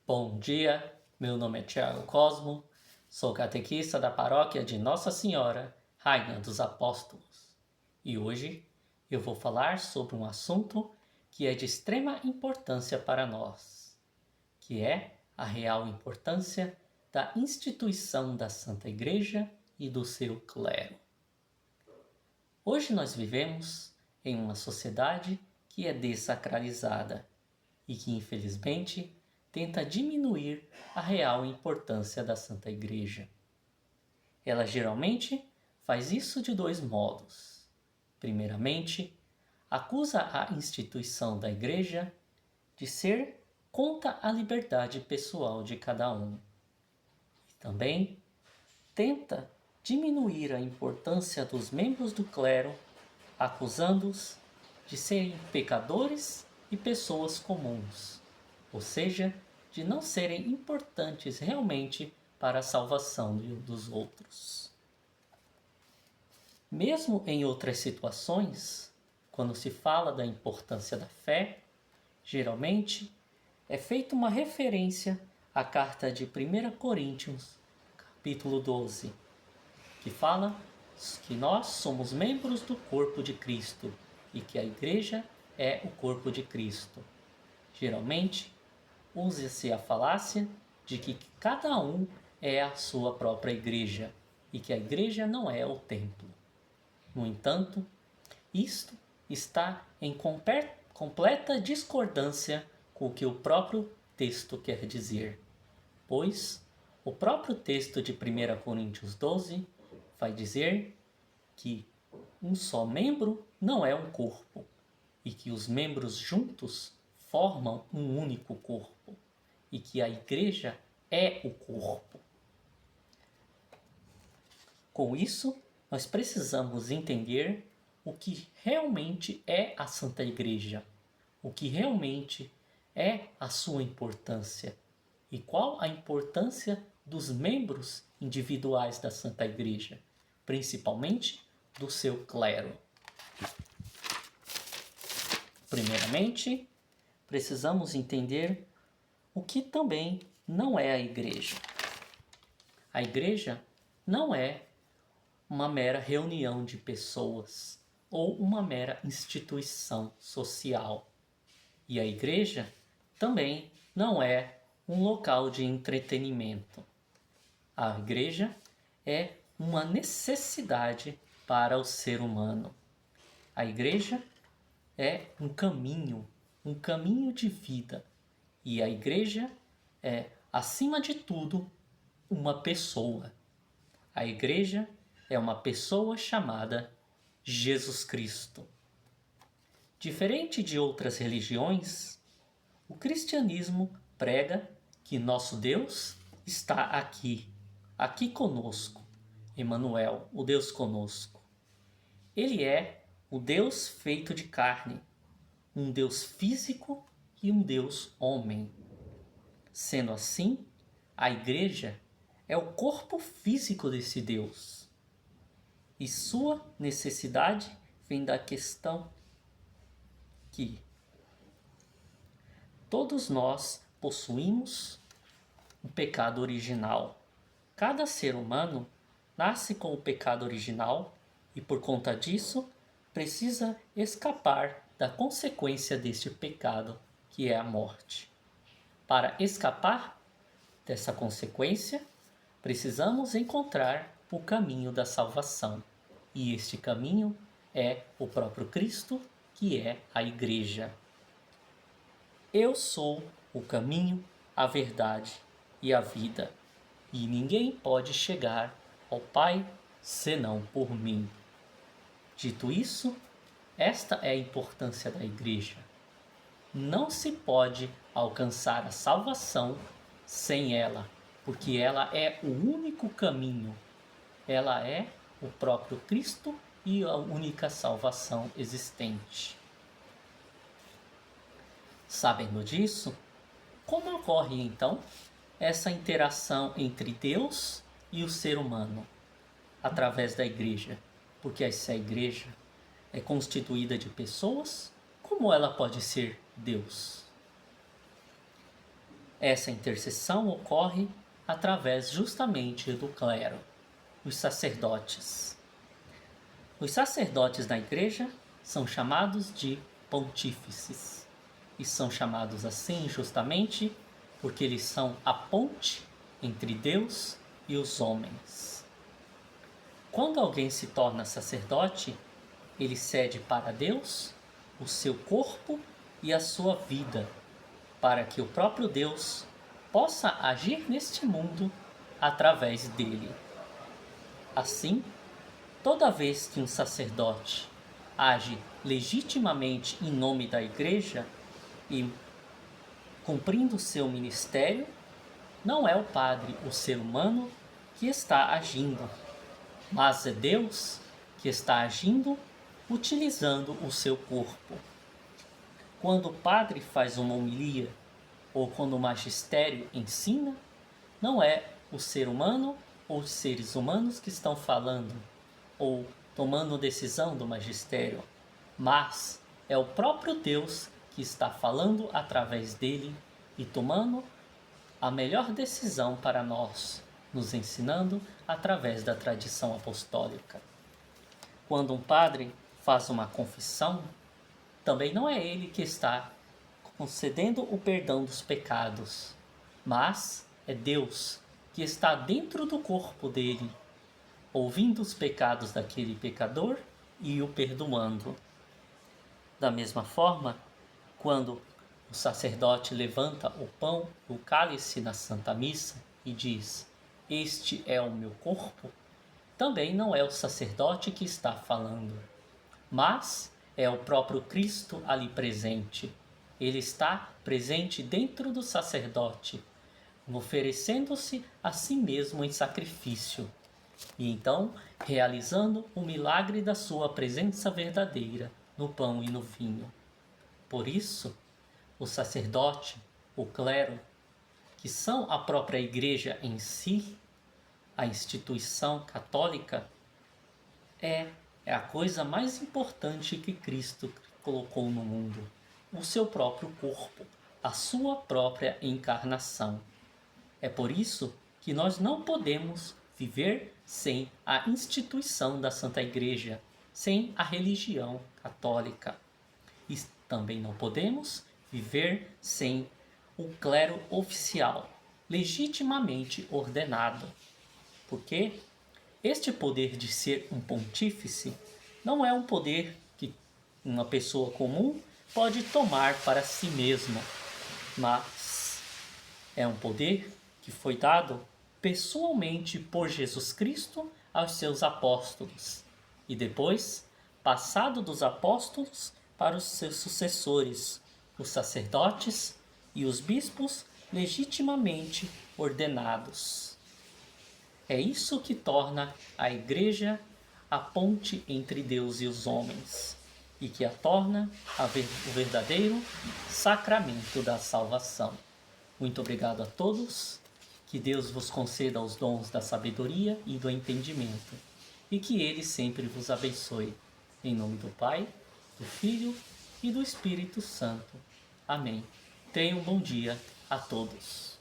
Bom dia, meu nome é Tiago Cosmo, sou catequista da paróquia de Nossa Senhora, Rainha dos Apóstolos. E hoje eu vou falar sobre um assunto que é de extrema importância para nós, que é a real importância da instituição da Santa Igreja e do seu clero. Hoje nós vivemos em uma sociedade que é desacralizada e que, infelizmente, tenta diminuir a real importância da Santa Igreja. Ela geralmente faz isso de dois modos. Primeiramente, acusa a instituição da Igreja de ser contra a liberdade pessoal de cada um. E também tenta diminuir a importância dos membros do clero, acusando-os de serem pecadores e pessoas comuns, ou seja, de não serem importantes realmente para a salvação dos outros. Mesmo em outras situações, quando se fala da importância da fé, geralmente é feita uma referência à carta de 1 Coríntios, capítulo 12, que fala que nós somos membros do corpo de Cristo e que a igreja é o corpo de Cristo. Geralmente, usa-se a falácia de que cada um é a sua própria igreja e que a igreja não é o templo. No entanto, isto está em completa discordância com o que o próprio texto quer dizer, pois o próprio texto de 1 Coríntios 12 vai dizer que um só membro não é um corpo e que os membros juntos formam um único corpo e que a igreja é o corpo. Com isso, nós precisamos entender o que realmente é a Santa Igreja, o que realmente é a sua importância e qual a importância dos membros individuais da Santa Igreja, principalmente do seu clero. Primeiramente, precisamos entender o que também não é a igreja. A igreja não é uma mera reunião de pessoas ou uma mera instituição social. E a igreja também não é um local de entretenimento. A igreja é uma necessidade para o ser humano. A igreja é um caminho de vida. E a igreja é, acima de tudo, uma pessoa. A igreja é uma pessoa chamada Jesus Cristo. Diferente de outras religiões, o cristianismo prega que nosso Deus está aqui conosco, Emmanuel, o Deus conosco. Ele é o Deus feito de carne, um Deus físico e um Deus homem. Sendo assim, a igreja é o corpo físico desse Deus. E sua necessidade vem da questão que todos nós possuímos um pecado original. Cada ser humano nasce com o pecado original e, por conta disso, precisa escapar da consequência deste pecado, que é a morte. Para escapar dessa consequência, precisamos encontrar o caminho da salvação. E este caminho é o próprio Cristo, que é a Igreja. Eu sou o caminho, a verdade e a vida, e ninguém pode chegar ao Pai senão por mim. Dito isso, esta é a importância da Igreja. Não se pode alcançar a salvação sem ela, porque ela é o único caminho. Ela é o próprio Cristo e a única salvação existente. Sabendo disso, como ocorre então essa interação entre Deus e o ser humano? Através da igreja. Porque se a igreja é constituída de pessoas, como ela pode ser Deus? Essa intercessão ocorre através justamente do clero, os sacerdotes. Os sacerdotes da igreja são chamados de pontífices, e são chamados assim justamente porque eles são a ponte entre Deus e os homens. Quando alguém se torna sacerdote, ele cede para Deus o seu corpo e a sua vida, para que o próprio Deus possa agir neste mundo através dele. Assim, toda vez que um sacerdote age legitimamente em nome da igreja e cumprindo seu ministério, não é o padre, o ser humano, que está agindo, mas é Deus que está agindo utilizando o seu corpo. Quando o padre faz uma homilia ou quando o magistério ensina, não é o ser humano ou os seres humanos que estão falando ou tomando decisão do magistério, mas é o próprio Deus que está falando através dele e tomando a melhor decisão para nós, nos ensinando através da tradição apostólica. Quando um padre faz uma confissão, também não é ele que está concedendo o perdão dos pecados, mas é Deus que está dentro do corpo dele, ouvindo os pecados daquele pecador e o perdoando. Da mesma forma, quando o sacerdote levanta o pão, o cálice na Santa Missa e diz: "Este é o meu corpo", também não é o sacerdote que está falando, mas é o próprio Cristo ali presente. Ele está presente dentro do sacerdote, oferecendo-se a si mesmo em sacrifício, e então realizando o milagre da sua presença verdadeira no pão e no vinho. Por isso, o sacerdote, o clero, que são a própria igreja em si, a instituição católica, é a coisa mais importante que Cristo colocou no mundo, o seu próprio corpo, a sua própria encarnação. É por isso que nós não podemos viver sem a instituição da Santa Igreja, sem a religião católica. E também não podemos viver sem o clero oficial, legitimamente ordenado. Porque este poder de ser um pontífice não é um poder que uma pessoa comum pode tomar para si mesma, mas é um poder que foi dado pessoalmente por Jesus Cristo aos seus apóstolos e depois passado dos apóstolos para os seus sucessores, os sacerdotes e os bispos legitimamente ordenados. É isso que torna a Igreja a ponte entre Deus e os homens e que a torna o verdadeiro sacramento da salvação. Muito obrigado a todos, que Deus vos conceda os dons da sabedoria e do entendimento e que Ele sempre vos abençoe. Em nome do Pai, do Filho e do Espírito Santo. Amém. Tenham um bom dia a todos.